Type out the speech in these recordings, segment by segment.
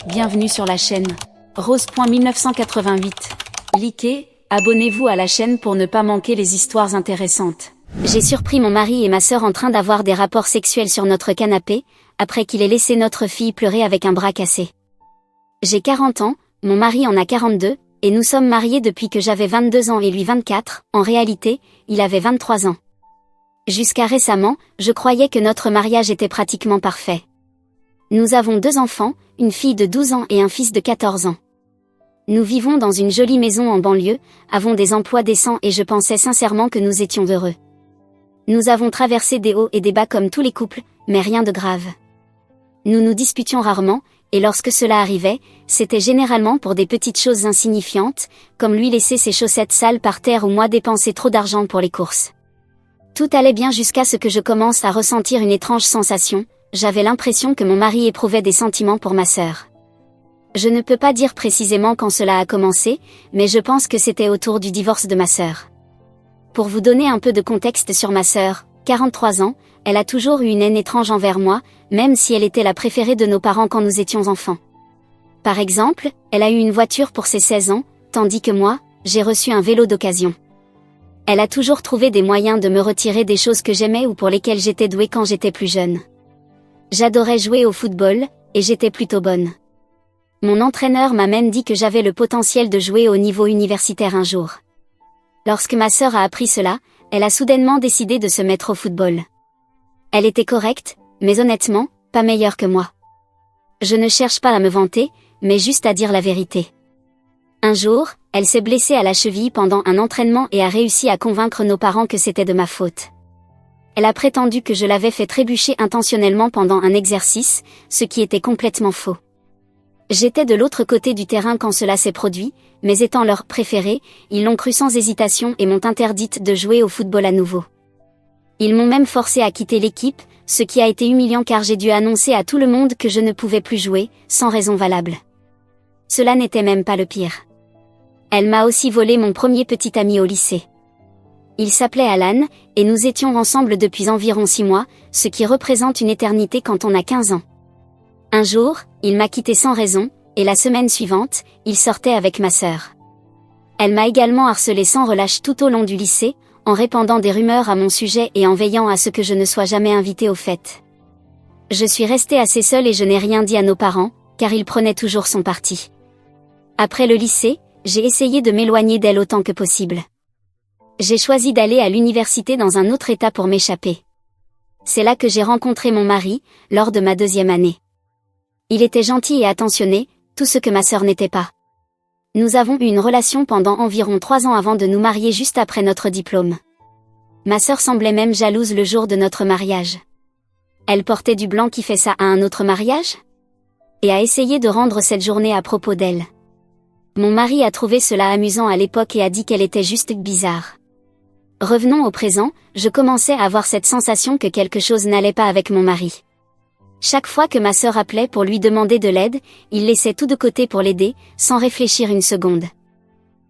Bienvenue sur la chaîne. Rose.1988. Likez, abonnez-vous à la chaîne pour ne pas manquer les histoires intéressantes. J'ai surpris mon mari et ma sœur en train d'avoir des rapports sexuels sur notre canapé, après qu'il ait laissé notre fille pleurer avec un bras cassé. J'ai 40 ans, mon mari en a 42, et nous sommes mariés depuis que j'avais 22 ans et lui 24, en réalité, il avait 23 ans. Jusqu'à récemment, je croyais que notre mariage était pratiquement parfait. Nous avons 2 enfants, une fille de 12 ans et un fils de 14 ans. Nous vivons dans une jolie maison en banlieue, avons des emplois décents et je pensais sincèrement que nous étions heureux. Nous avons traversé des hauts et des bas comme tous les couples, mais rien de grave. Nous nous disputions rarement, et lorsque cela arrivait, c'était généralement pour des petites choses insignifiantes, comme lui laisser ses chaussettes sales par terre ou moi dépenser trop d'argent pour les courses. Tout allait bien jusqu'à ce que je commence à ressentir une étrange sensation, j'avais l'impression que mon mari éprouvait des sentiments pour ma sœur. Je ne peux pas dire précisément quand cela a commencé, mais je pense que c'était autour du divorce de ma sœur. Pour vous donner un peu de contexte sur ma sœur, 43 ans, elle a toujours eu une haine étrange envers moi, même si elle était la préférée de nos parents quand nous étions enfants. Par exemple, elle a eu une voiture pour ses 16 ans, tandis que moi, j'ai reçu un vélo d'occasion. Elle a toujours trouvé des moyens de me retirer des choses que j'aimais ou pour lesquelles j'étais douée quand j'étais plus jeune. J'adorais jouer au football, et j'étais plutôt bonne. Mon entraîneur m'a même dit que j'avais le potentiel de jouer au niveau universitaire un jour. Lorsque ma sœur a appris cela, elle a soudainement décidé de se mettre au football. Elle était correcte, mais honnêtement, pas meilleure que moi. Je ne cherche pas à me vanter, mais juste à dire la vérité. Un jour, elle s'est blessée à la cheville pendant un entraînement et a réussi à convaincre nos parents que c'était de ma faute. Elle a prétendu que je l'avais fait trébucher intentionnellement pendant un exercice, ce qui était complètement faux. J'étais de l'autre côté du terrain quand cela s'est produit, mais étant leur préféré, ils l'ont cru sans hésitation et m'ont interdite de jouer au football à nouveau. Ils m'ont même forcé à quitter l'équipe, ce qui a été humiliant car j'ai dû annoncer à tout le monde que je ne pouvais plus jouer, sans raison valable. Cela n'était même pas le pire. Elle m'a aussi volé mon premier petit ami au lycée. Il s'appelait Alan, et nous étions ensemble depuis environ 6 mois, ce qui représente une éternité quand on a 15 ans. Un jour, il m'a quitté sans raison, et la semaine suivante, il sortait avec ma sœur. Elle m'a également harcelé sans relâche tout au long du lycée, en répandant des rumeurs à mon sujet et en veillant à ce que je ne sois jamais invitée aux fêtes. Je suis restée assez seule et je n'ai rien dit à nos parents, car ils prenaient toujours son parti. Après le lycée, j'ai essayé de m'éloigner d'elle autant que possible. J'ai choisi d'aller à l'université dans un autre état pour m'échapper. C'est là que j'ai rencontré mon mari, lors de ma 2e année. Il était gentil et attentionné, tout ce que ma sœur n'était pas. Nous avons eu une relation pendant environ 3 ans avant de nous marier juste après notre diplôme. Ma sœur semblait même jalouse le jour de notre mariage. Elle portait du blanc qui fait ça à un autre mariage ? Et a essayé de rendre cette journée à propos d'elle. Mon mari a trouvé cela amusant à l'époque et a dit qu'elle était juste bizarre. Revenons au présent, je commençais à avoir cette sensation que quelque chose n'allait pas avec mon mari. Chaque fois que ma sœur appelait pour lui demander de l'aide, il laissait tout de côté pour l'aider, sans réfléchir une seconde.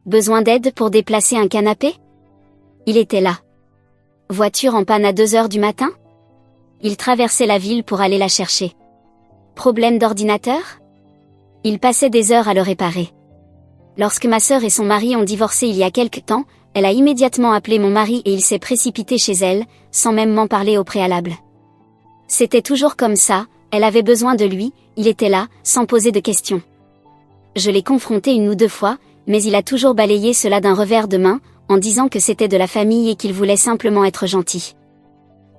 Besoin d'aide pour déplacer un canapé ? Il était là. Voiture en panne à 2 heures du matin ? Il traversait la ville pour aller la chercher. Problème d'ordinateur ? Il passait des heures à le réparer. Lorsque ma sœur et son mari ont divorcé il y a quelque temps, elle a immédiatement appelé mon mari et il s'est précipité chez elle, sans même m'en parler au préalable. C'était toujours comme ça, elle avait besoin de lui, il était là, sans poser de questions. Je l'ai confronté 1 ou 2 fois, mais il a toujours balayé cela d'un revers de main, en disant que c'était de la famille et qu'il voulait simplement être gentil.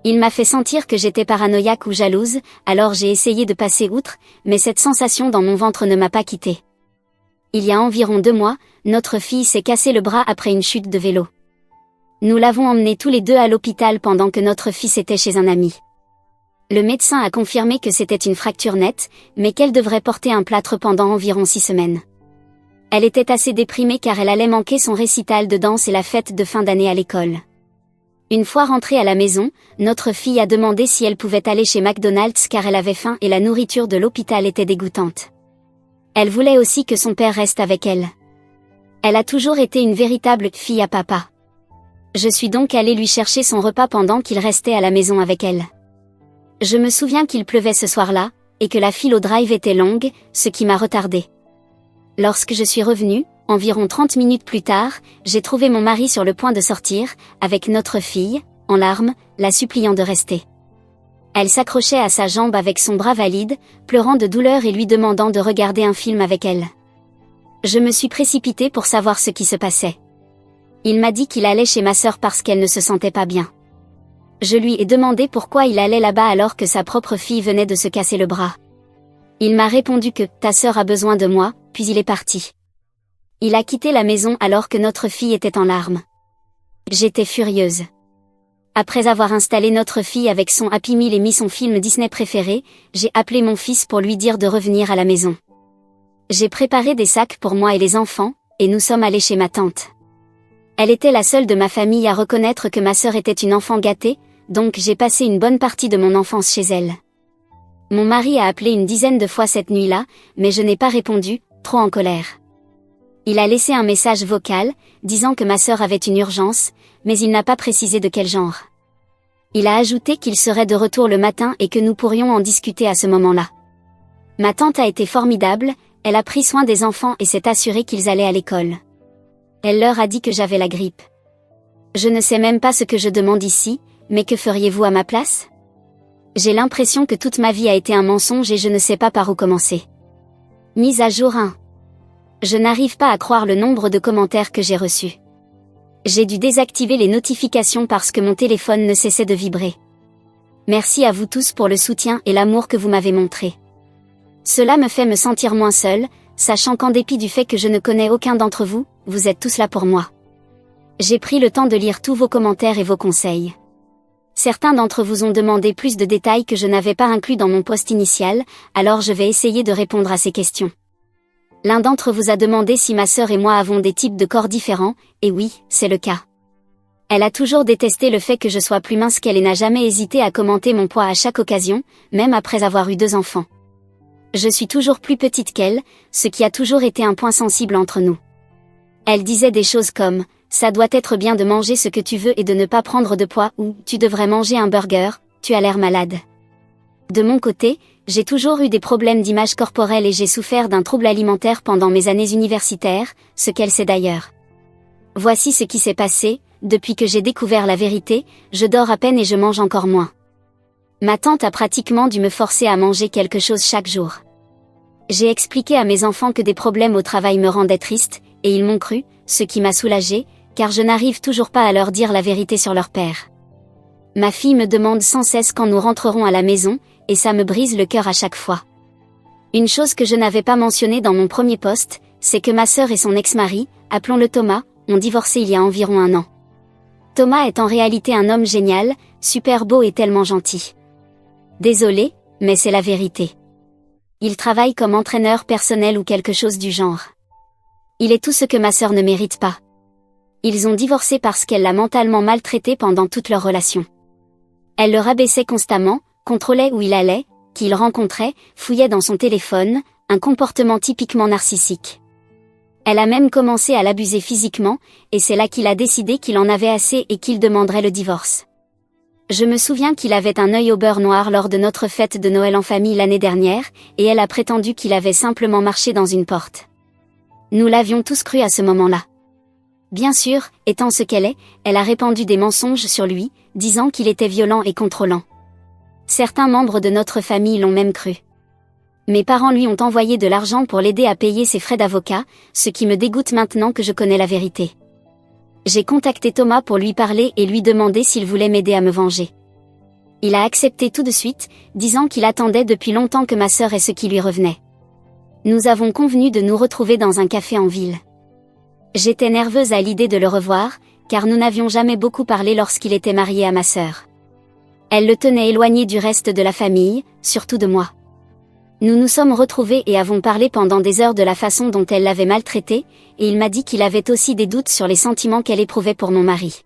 Il m'a fait sentir que j'étais paranoïaque ou jalouse, alors j'ai essayé de passer outre, mais cette sensation dans mon ventre ne m'a pas quittée. Il y a environ 2 mois, notre fille s'est cassé le bras après une chute de vélo. Nous l'avons emmenée tous les 2 à l'hôpital pendant que notre fils était chez un ami. Le médecin a confirmé que c'était une fracture nette, mais qu'elle devrait porter un plâtre pendant environ 6 semaines. Elle était assez déprimée car elle allait manquer son récital de danse et la fête de fin d'année à l'école. Une fois rentrée à la maison, notre fille a demandé si elle pouvait aller chez McDonald's car elle avait faim et la nourriture de l'hôpital était dégoûtante. Elle voulait aussi que son père reste avec elle. Elle a toujours été une véritable fille à papa. Je suis donc allée lui chercher son repas pendant qu'il restait à la maison avec elle. Je me souviens qu'il pleuvait ce soir-là, et que la file au drive était longue, ce qui m'a retardée. Lorsque je suis revenue, environ 30 minutes plus tard, j'ai trouvé mon mari sur le point de sortir, avec notre fille, en larmes, la suppliant de rester. Elle s'accrochait à sa jambe avec son bras valide, pleurant de douleur et lui demandant de regarder un film avec elle. Je me suis précipitée pour savoir ce qui se passait. Il m'a dit qu'il allait chez ma sœur parce qu'elle ne se sentait pas bien. Je lui ai demandé pourquoi il allait là-bas alors que sa propre fille venait de se casser le bras. Il m'a répondu que « ta sœur a besoin de moi », puis il est parti. Il a quitté la maison alors que notre fille était en larmes. J'étais furieuse. Après avoir installé notre fille avec son Happy Meal et mis son film Disney préféré, j'ai appelé mon fils pour lui dire de revenir à la maison. J'ai préparé des sacs pour moi et les enfants, et nous sommes allés chez ma tante. Elle était la seule de ma famille à reconnaître que ma sœur était une enfant gâtée, donc j'ai passé une bonne partie de mon enfance chez elle. Mon mari a appelé une dizaine de fois cette nuit-là, mais je n'ai pas répondu, trop en colère. Il a laissé un message vocal, disant que ma sœur avait une urgence, mais il n'a pas précisé de quel genre. Il a ajouté qu'il serait de retour le matin et que nous pourrions en discuter à ce moment-là. Ma tante a été formidable, elle a pris soin des enfants et s'est assurée qu'ils allaient à l'école. Elle leur a dit que j'avais la grippe. Je ne sais même pas ce que je demande ici, mais que feriez-vous à ma place ? J'ai l'impression que toute ma vie a été un mensonge et je ne sais pas par où commencer. Mise à jour 1. Je n'arrive pas à croire le nombre de commentaires que j'ai reçus. J'ai dû désactiver les notifications parce que mon téléphone ne cessait de vibrer. Merci à vous tous pour le soutien et l'amour que vous m'avez montré. Cela me fait me sentir moins seule, sachant qu'en dépit du fait que je ne connais aucun d'entre vous, vous êtes tous là pour moi. J'ai pris le temps de lire tous vos commentaires et vos conseils. Certains d'entre vous ont demandé plus de détails que je n'avais pas inclus dans mon post initial, alors je vais essayer de répondre à ces questions. L'un d'entre vous a demandé si ma sœur et moi avons des types de corps différents, et oui, c'est le cas. Elle a toujours détesté le fait que je sois plus mince qu'elle et n'a jamais hésité à commenter mon poids à chaque occasion, même après avoir eu 2 enfants. Je suis toujours plus petite qu'elle, ce qui a toujours été un point sensible entre nous. Elle disait des choses comme « ça doit être bien de manger ce que tu veux et de ne pas prendre de poids » ou « tu devrais manger un burger, tu as l'air malade ». De mon côté, j'ai toujours eu des problèmes d'image corporelle et j'ai souffert d'un trouble alimentaire pendant mes années universitaires, ce qu'elle sait d'ailleurs. Voici ce qui s'est passé, depuis que j'ai découvert la vérité, je dors à peine et je mange encore moins. Ma tante a pratiquement dû me forcer à manger quelque chose chaque jour. J'ai expliqué à mes enfants que des problèmes au travail me rendaient triste, et ils m'ont cru, ce qui m'a soulagée, car je n'arrive toujours pas à leur dire la vérité sur leur père. Ma fille me demande sans cesse quand nous rentrerons à la maison, et ça me brise le cœur à chaque fois. Une chose que je n'avais pas mentionnée dans mon premier post, c'est que ma sœur et son ex-mari, appelons-le Thomas, ont divorcé il y a environ 1 an. Thomas est en réalité un homme génial, super beau et tellement gentil. Désolé, mais c'est la vérité. Il travaille comme entraîneur personnel ou quelque chose du genre. Il est tout ce que ma sœur ne mérite pas. Ils ont divorcé parce qu'elle l'a mentalement maltraité pendant toute leur relation. Elle le rabaissait constamment, contrôlait où il allait, qui il rencontrait, fouillait dans son téléphone, un comportement typiquement narcissique. Elle a même commencé à l'abuser physiquement, et c'est là qu'il a décidé qu'il en avait assez et qu'il demanderait le divorce. Je me souviens qu'il avait un œil au beurre noir lors de notre fête de Noël en famille l'année dernière, et elle a prétendu qu'il avait simplement marché dans une porte. Nous l'avions tous cru à ce moment-là. Bien sûr, étant ce qu'elle est, elle a répandu des mensonges sur lui, disant qu'il était violent et contrôlant. Certains membres de notre famille l'ont même cru. Mes parents lui ont envoyé de l'argent pour l'aider à payer ses frais d'avocat, ce qui me dégoûte maintenant que je connais la vérité. J'ai contacté Thomas pour lui parler et lui demander s'il voulait m'aider à me venger. Il a accepté tout de suite, disant qu'il attendait depuis longtemps que ma sœur ait ce qui lui revenait. Nous avons convenu de nous retrouver dans un café en ville. J'étais nerveuse à l'idée de le revoir, car nous n'avions jamais beaucoup parlé lorsqu'il était marié à ma sœur. Elle le tenait éloigné du reste de la famille, surtout de moi. Nous nous sommes retrouvés et avons parlé pendant des heures de la façon dont elle l'avait maltraité, et il m'a dit qu'il avait aussi des doutes sur les sentiments qu'elle éprouvait pour mon mari.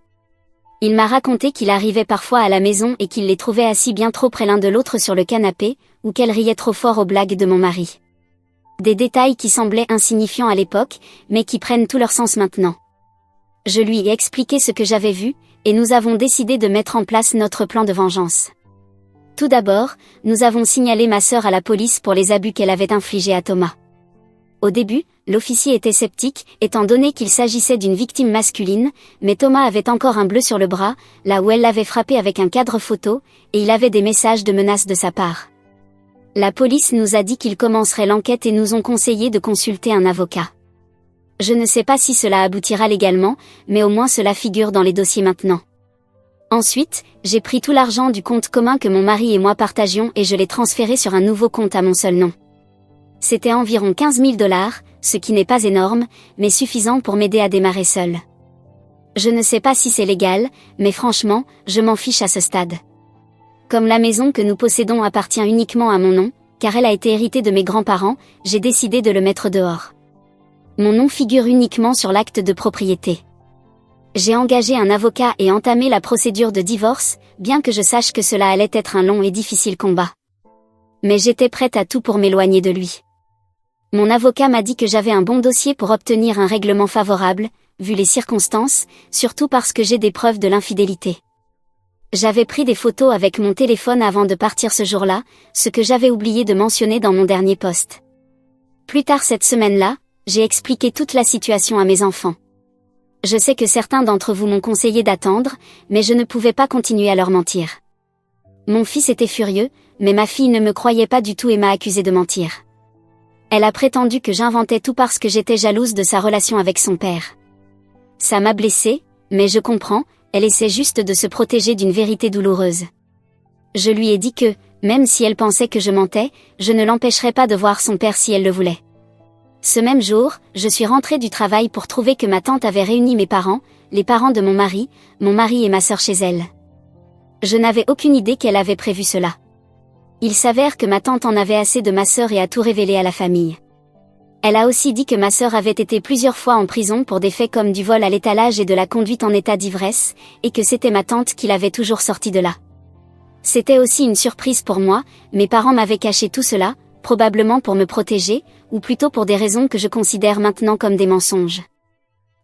Il m'a raconté qu'il arrivait parfois à la maison et qu'il les trouvait assis bien trop près l'un de l'autre sur le canapé, ou qu'elle riait trop fort aux blagues de mon mari. Des détails qui semblaient insignifiants à l'époque, mais qui prennent tout leur sens maintenant. Je lui ai expliqué ce que j'avais vu, et nous avons décidé de mettre en place notre plan de vengeance. Tout d'abord, nous avons signalé ma sœur à la police pour les abus qu'elle avait infligés à Thomas. Au début, l'officier était sceptique, étant donné qu'il s'agissait d'une victime masculine, mais Thomas avait encore un bleu sur le bras, là où elle l'avait frappé avec un cadre photo, et il avait des messages de menace de sa part. La police nous a dit qu'ils commenceraient l'enquête et nous ont conseillé de consulter un avocat. Je ne sais pas si cela aboutira légalement, mais au moins cela figure dans les dossiers maintenant. Ensuite, j'ai pris tout l'argent du compte commun que mon mari et moi partagions et je l'ai transféré sur un nouveau compte à mon seul nom. C'était environ 15 000 $, ce qui n'est pas énorme, mais suffisant pour m'aider à démarrer seule. Je ne sais pas si c'est légal, mais franchement, je m'en fiche à ce stade. Comme la maison que nous possédons appartient uniquement à mon nom, car elle a été héritée de mes grands-parents, j'ai décidé de le mettre dehors. Mon nom figure uniquement sur l'acte de propriété. J'ai engagé un avocat et entamé la procédure de divorce, bien que je sache que cela allait être un long et difficile combat. Mais j'étais prête à tout pour m'éloigner de lui. Mon avocat m'a dit que j'avais un bon dossier pour obtenir un règlement favorable, vu les circonstances, surtout parce que j'ai des preuves de l'infidélité. J'avais pris des photos avec mon téléphone avant de partir ce jour-là, ce que j'avais oublié de mentionner dans mon dernier post. Plus tard cette semaine-là, j'ai expliqué toute la situation à mes enfants. Je sais que certains d'entre vous m'ont conseillé d'attendre, mais je ne pouvais pas continuer à leur mentir. Mon fils était furieux, mais ma fille ne me croyait pas du tout et m'a accusé de mentir. Elle a prétendu que j'inventais tout parce que j'étais jalouse de sa relation avec son père. Ça m'a blessée, mais je comprends, elle essaie juste de se protéger d'une vérité douloureuse. Je lui ai dit que, même si elle pensait que je mentais, je ne l'empêcherais pas de voir son père si elle le voulait. Ce même jour, je suis rentrée du travail pour trouver que ma tante avait réuni mes parents, les parents de mon mari et ma sœur chez elle. Je n'avais aucune idée qu'elle avait prévu cela. Il s'avère que ma tante en avait assez de ma sœur et a tout révélé à la famille. Elle a aussi dit que ma sœur avait été plusieurs fois en prison pour des faits comme du vol à l'étalage et de la conduite en état d'ivresse, et que c'était ma tante qui l'avait toujours sortie de là. C'était aussi une surprise pour moi, mes parents m'avaient caché tout cela, probablement pour me protéger, ou plutôt pour des raisons que je considère maintenant comme des mensonges.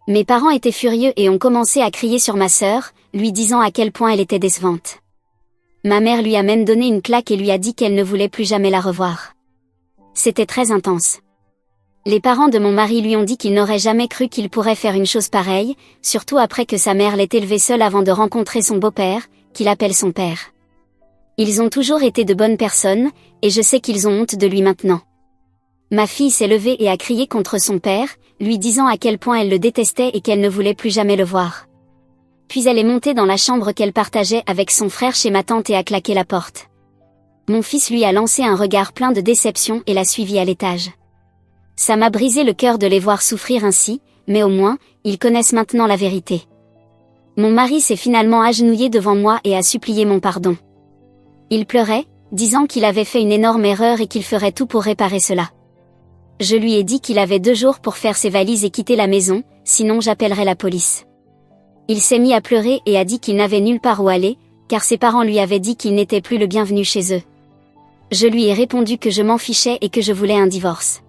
Mes parents étaient furieux et ont commencé à crier sur ma sœur, lui disant à quel point elle était décevante. Ma mère lui a même donné une claque et lui a dit qu'elle ne voulait plus jamais la revoir. C'était très intense. Les parents de mon mari lui ont dit qu'ils n'auraient jamais cru qu'il pourrait faire une chose pareille, surtout après que sa mère l'ait élevé seule avant de rencontrer son beau-père, qu'il appelle son père. Ils ont toujours été de bonnes personnes, et je sais qu'ils ont honte de lui maintenant. Ma fille s'est levée et a crié contre son père, lui disant à quel point elle le détestait et qu'elle ne voulait plus jamais le voir. Puis elle est montée dans la chambre qu'elle partageait avec son frère chez ma tante et a claqué la porte. Mon fils lui a lancé un regard plein de déception et l'a suivi à l'étage. Ça m'a brisé le cœur de les voir souffrir ainsi, mais au moins, ils connaissent maintenant la vérité. Mon mari s'est finalement agenouillé devant moi et a supplié mon pardon. Il pleurait, disant qu'il avait fait une énorme erreur et qu'il ferait tout pour réparer cela. Je lui ai dit qu'il avait 2 jours pour faire ses valises et quitter la maison, sinon j'appellerais la police. Il s'est mis à pleurer et a dit qu'il n'avait nulle part où aller, car ses parents lui avaient dit qu'il n'était plus le bienvenu chez eux. Je lui ai répondu que je m'en fichais et que je voulais un divorce.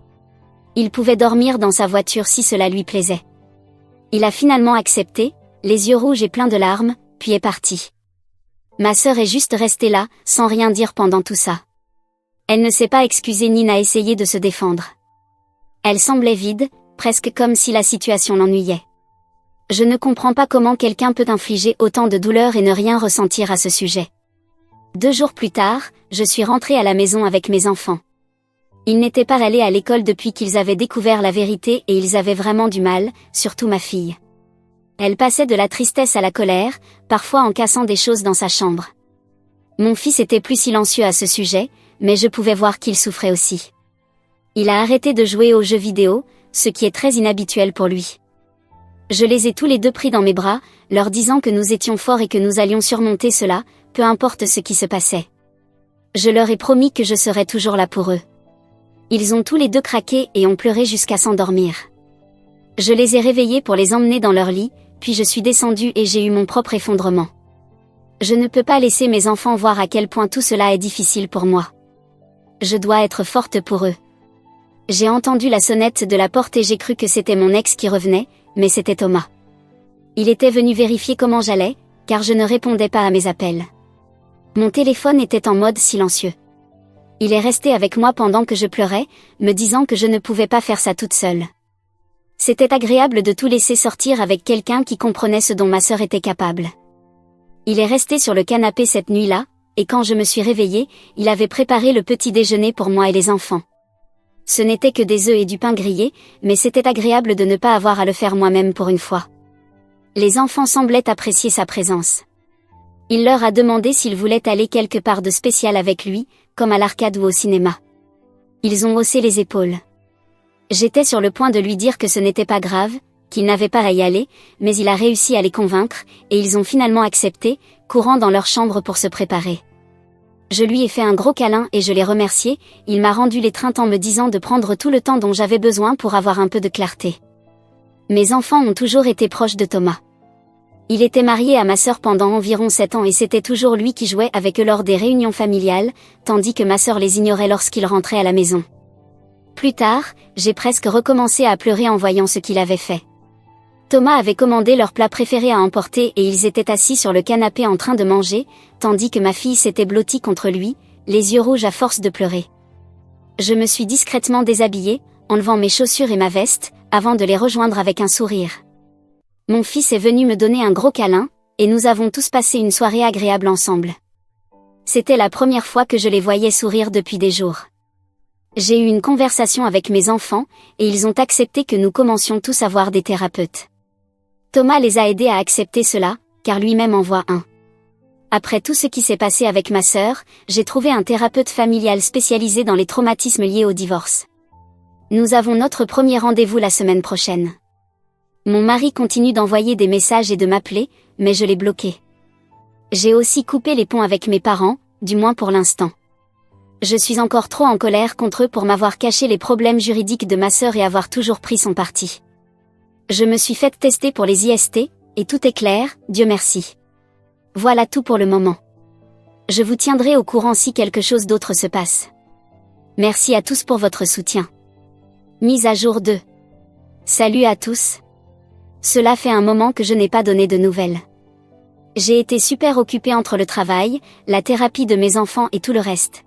Il pouvait dormir dans sa voiture si cela lui plaisait. Il a finalement accepté, les yeux rouges et pleins de larmes, puis est parti. Ma sœur est juste restée là, sans rien dire pendant tout ça. Elle ne s'est pas excusée ni n'a essayé de se défendre. Elle semblait vide, presque comme si la situation l'ennuyait. Je ne comprends pas comment quelqu'un peut infliger autant de douleur et ne rien ressentir à ce sujet. 2 jours plus tard, je suis rentrée à la maison avec mes enfants. Ils n'étaient pas allés à l'école depuis qu'ils avaient découvert la vérité et ils avaient vraiment du mal, surtout ma fille. Elle passait de la tristesse à la colère, parfois en cassant des choses dans sa chambre. Mon fils était plus silencieux à ce sujet, mais je pouvais voir qu'il souffrait aussi. Il a arrêté de jouer aux jeux vidéo, ce qui est très inhabituel pour lui. Je les ai tous les deux pris dans mes bras, leur disant que nous étions forts et que nous allions surmonter cela, peu importe ce qui se passait. Je leur ai promis que je serais toujours là pour eux. Ils ont tous les deux craqué et ont pleuré jusqu'à s'endormir. Je les ai réveillés pour les emmener dans leur lit, puis je suis descendue et j'ai eu mon propre effondrement. Je ne peux pas laisser mes enfants voir à quel point tout cela est difficile pour moi. Je dois être forte pour eux. J'ai entendu la sonnette de la porte et j'ai cru que c'était mon ex qui revenait, mais c'était Thomas. Il était venu vérifier comment j'allais, car je ne répondais pas à mes appels. Mon téléphone était en mode silencieux. Il est resté avec moi pendant que je pleurais, me disant que je ne pouvais pas faire ça toute seule. C'était agréable de tout laisser sortir avec quelqu'un qui comprenait ce dont ma sœur était capable. Il est resté sur le canapé cette nuit-là, et quand je me suis réveillée, il avait préparé le petit déjeuner pour moi et les enfants. Ce n'était que des œufs et du pain grillé, mais c'était agréable de ne pas avoir à le faire moi-même pour une fois. Les enfants semblaient apprécier sa présence. Il leur a demandé s'ils voulaient aller quelque part de spécial avec lui, comme à l'arcade ou au cinéma. Ils ont haussé les épaules. J'étais sur le point de lui dire que ce n'était pas grave, qu'il n'avait pas à y aller, mais il a réussi à les convaincre, et ils ont finalement accepté, courant dans leur chambre pour se préparer. Je lui ai fait un gros câlin et je l'ai remercié, il m'a rendu l'étreinte en me disant de prendre tout le temps dont j'avais besoin pour avoir un peu de clarté. Mes enfants ont toujours été proches de Thomas. Il était marié à ma sœur pendant environ 7 ans et c'était toujours lui qui jouait avec eux lors des réunions familiales, tandis que ma sœur les ignorait lorsqu'ils rentraient à la maison. Plus tard, j'ai presque recommencé à pleurer en voyant ce qu'il avait fait. Thomas avait commandé leur plat préféré à emporter et ils étaient assis sur le canapé en train de manger, tandis que ma fille s'était blottie contre lui, les yeux rouges à force de pleurer. Je me suis discrètement déshabillée, enlevant mes chaussures et ma veste, avant de les rejoindre avec un sourire. Mon fils est venu me donner un gros câlin, et nous avons tous passé une soirée agréable ensemble. C'était la première fois que je les voyais sourire depuis des jours. J'ai eu une conversation avec mes enfants, et ils ont accepté que nous commencions tous à voir des thérapeutes. Thomas les a aidés à accepter cela, car lui-même en voit un. Après tout ce qui s'est passé avec ma sœur, j'ai trouvé un thérapeute familial spécialisé dans les traumatismes liés au divorce. Nous avons notre premier rendez-vous la semaine prochaine. Mon mari continue d'envoyer des messages et de m'appeler, mais je l'ai bloqué. J'ai aussi coupé les ponts avec mes parents, du moins pour l'instant. Je suis encore trop en colère contre eux pour m'avoir caché les problèmes juridiques de ma sœur et avoir toujours pris son parti. Je me suis faite tester pour les IST, et tout est clair, Dieu merci. Voilà tout pour le moment. Je vous tiendrai au courant si quelque chose d'autre se passe. Merci à tous pour votre soutien. Mise à jour 2. Salut à tous. Cela fait un moment que je n'ai pas donné de nouvelles. J'ai été super occupée entre le travail, la thérapie de mes enfants et tout le reste.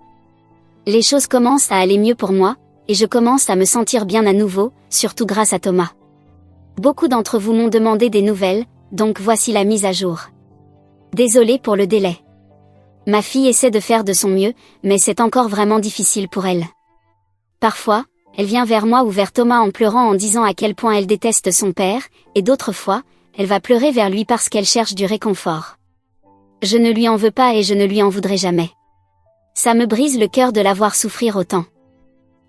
Les choses commencent à aller mieux pour moi, et je commence à me sentir bien à nouveau, surtout grâce à Thomas. Beaucoup d'entre vous m'ont demandé des nouvelles, donc voici la mise à jour. Désolée pour le délai. Ma fille essaie de faire de son mieux, mais c'est encore vraiment difficile pour elle. Parfois, elle vient vers moi ou vers Thomas en pleurant en disant à quel point elle déteste son père, et d'autres fois, elle va pleurer vers lui parce qu'elle cherche du réconfort. Je ne lui en veux pas et je ne lui en voudrai jamais. Ça me brise le cœur de la voir souffrir autant.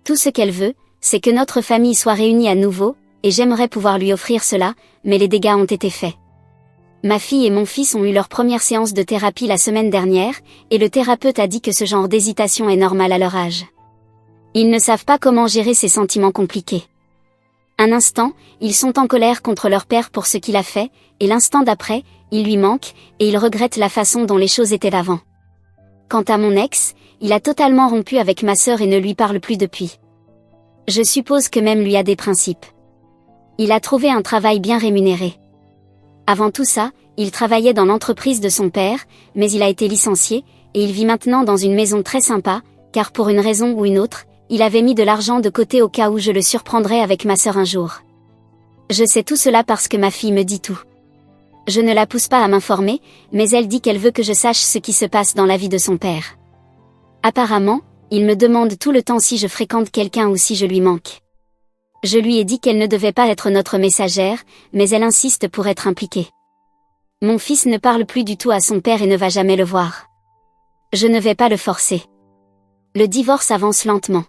Tout ce qu'elle veut, c'est que notre famille soit réunie à nouveau, et j'aimerais pouvoir lui offrir cela, mais les dégâts ont été faits. Ma fille et mon fils ont eu leur première séance de thérapie la semaine dernière, et le thérapeute a dit que ce genre d'hésitation est normal à leur âge. Ils ne savent pas comment gérer ces sentiments compliqués. Un instant, ils sont en colère contre leur père pour ce qu'il a fait, et l'instant d'après, il lui manque, et ils regrettent la façon dont les choses étaient avant. Quant à mon ex, il a totalement rompu avec ma sœur et ne lui parle plus depuis. Je suppose que même lui a des principes. Il a trouvé un travail bien rémunéré. Avant tout ça, il travaillait dans l'entreprise de son père, mais il a été licencié, et il vit maintenant dans une maison très sympa, car pour une raison ou une autre, il avait mis de l'argent de côté au cas où je le surprendrais avec ma sœur un jour. Je sais tout cela parce que ma fille me dit tout. Je ne la pousse pas à m'informer, mais elle dit qu'elle veut que je sache ce qui se passe dans la vie de son père. Apparemment, il me demande tout le temps si je fréquente quelqu'un ou si je lui manque. Je lui ai dit qu'elle ne devait pas être notre messagère, mais elle insiste pour être impliquée. Mon fils ne parle plus du tout à son père et ne va jamais le voir. Je ne vais pas le forcer. Le divorce avance lentement.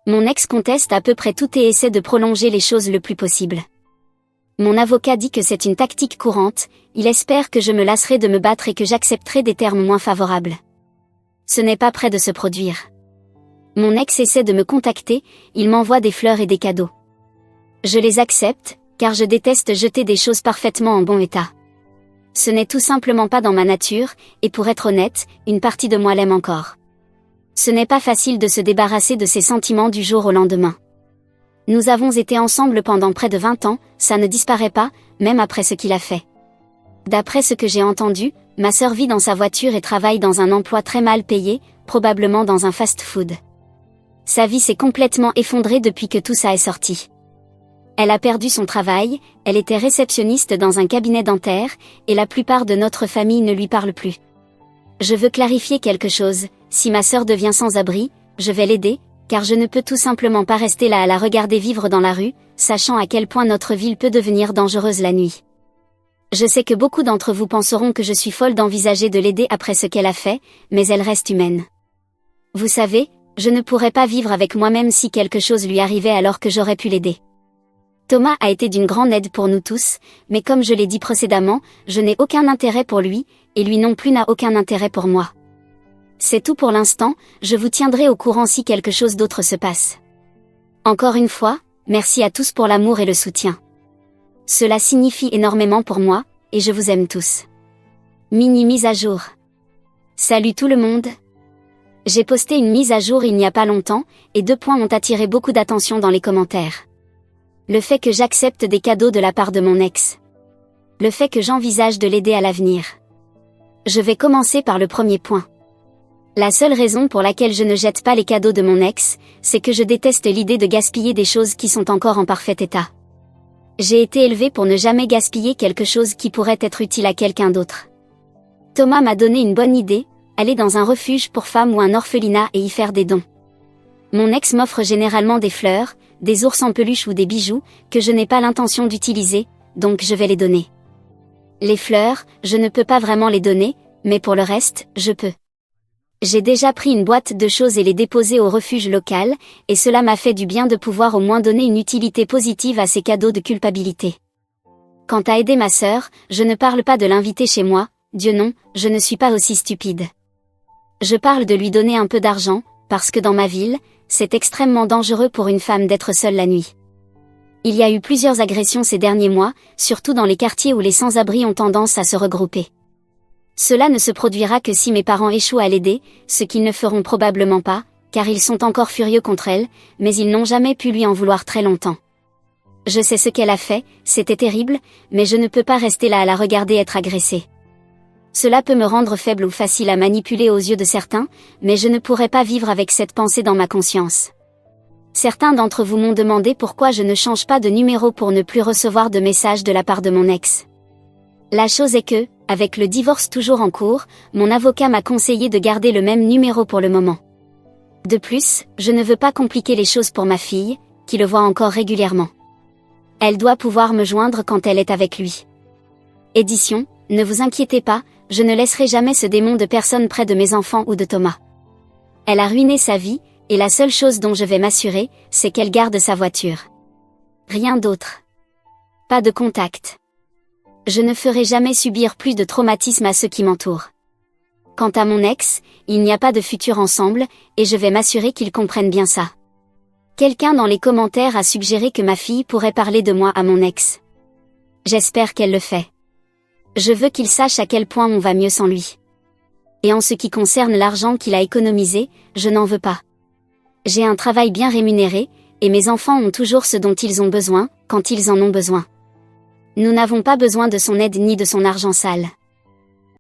Mon ex conteste à peu près tout et essaie de prolonger les choses le plus possible. Mon avocat dit que c'est une tactique courante, il espère que je me lasserai de me battre et que j'accepterai des termes moins favorables. Ce n'est pas près de se produire. Mon ex essaie de me contacter, il m'envoie des fleurs et des cadeaux. Je les accepte, car je déteste jeter des choses parfaitement en bon état. Ce n'est tout simplement pas dans ma nature, et pour être honnête, une partie de moi l'aime encore. Ce n'est pas facile de se débarrasser de ses sentiments du jour au lendemain. Nous avons été ensemble pendant près de 20 ans, ça ne disparaît pas, même après ce qu'il a fait. D'après ce que j'ai entendu, ma sœur vit dans sa voiture et travaille dans un emploi très mal payé, probablement dans un fast-food. Sa vie s'est complètement effondrée depuis que tout ça est sorti. Elle a perdu son travail, elle était réceptionniste dans un cabinet dentaire, et la plupart de notre famille ne lui parle plus. Je veux clarifier quelque chose, si ma sœur devient sans abri, je vais l'aider, car je ne peux tout simplement pas rester là à la regarder vivre dans la rue, sachant à quel point notre ville peut devenir dangereuse la nuit. Je sais que beaucoup d'entre vous penseront que je suis folle d'envisager de l'aider après ce qu'elle a fait, mais elle reste humaine. Vous savez, je ne pourrais pas vivre avec moi-même si quelque chose lui arrivait alors que j'aurais pu l'aider. Thomas a été d'une grande aide pour nous tous, mais comme je l'ai dit précédemment, je n'ai aucun intérêt pour lui, et lui non plus n'a aucun intérêt pour moi. C'est tout pour l'instant, je vous tiendrai au courant si quelque chose d'autre se passe. Encore une fois, merci à tous pour l'amour et le soutien. Cela signifie énormément pour moi, et je vous aime tous. Mini mise à jour. Salut tout le monde. J'ai posté une mise à jour il n'y a pas longtemps, et 2 points ont attiré beaucoup d'attention dans les commentaires. Le fait que j'accepte des cadeaux de la part de mon ex. Le fait que j'envisage de l'aider à l'avenir. Je vais commencer par le premier point. La seule raison pour laquelle je ne jette pas les cadeaux de mon ex, c'est que je déteste l'idée de gaspiller des choses qui sont encore en parfait état. J'ai été élevée pour ne jamais gaspiller quelque chose qui pourrait être utile à quelqu'un d'autre. Thomas m'a donné une bonne idée, aller dans un refuge pour femmes ou un orphelinat et y faire des dons. Mon ex m'offre généralement des fleurs, des ours en peluche ou des bijoux, que je n'ai pas l'intention d'utiliser, donc je vais les donner. Les fleurs, je ne peux pas vraiment les donner, mais pour le reste, je peux. J'ai déjà pris une boîte de choses et les déposé au refuge local, et cela m'a fait du bien de pouvoir au moins donner une utilité positive à ces cadeaux de culpabilité. Quant à aider ma sœur, je ne parle pas de l'inviter chez moi, Dieu non, je ne suis pas aussi stupide. Je parle de lui donner un peu d'argent, parce que dans ma ville, c'est extrêmement dangereux pour une femme d'être seule la nuit. Il y a eu plusieurs agressions ces derniers mois, surtout dans les quartiers où les sans-abri ont tendance à se regrouper. Cela ne se produira que si mes parents échouent à l'aider, ce qu'ils ne feront probablement pas, car ils sont encore furieux contre elle, mais ils n'ont jamais pu lui en vouloir très longtemps. Je sais ce qu'elle a fait, c'était terrible, mais je ne peux pas rester là à la regarder être agressée. Cela peut me rendre faible ou facile à manipuler aux yeux de certains, mais je ne pourrais pas vivre avec cette pensée dans ma conscience. Certains d'entre vous m'ont demandé pourquoi je ne change pas de numéro pour ne plus recevoir de messages de la part de mon ex. La chose est que, avec le divorce toujours en cours, mon avocat m'a conseillé de garder le même numéro pour le moment. De plus, je ne veux pas compliquer les choses pour ma fille, qui le voit encore régulièrement. Elle doit pouvoir me joindre quand elle est avec lui. Édition, ne vous inquiétez pas, je ne laisserai jamais ce démon de personne près de mes enfants ou de Thomas. Elle a ruiné sa vie, et la seule chose dont je vais m'assurer, c'est qu'elle garde sa voiture. Rien d'autre. Pas de contact. Je ne ferai jamais subir plus de traumatisme à ceux qui m'entourent. Quant à mon ex, il n'y a pas de futur ensemble, et je vais m'assurer qu'il comprenne bien ça. Quelqu'un dans les commentaires a suggéré que ma fille pourrait parler de moi à mon ex. J'espère qu'elle le fait. Je veux qu'il sache à quel point on va mieux sans lui. Et en ce qui concerne l'argent qu'il a économisé, je n'en veux pas. J'ai un travail bien rémunéré, et mes enfants ont toujours ce dont ils ont besoin, quand ils en ont besoin. Nous n'avons pas besoin de son aide ni de son argent sale.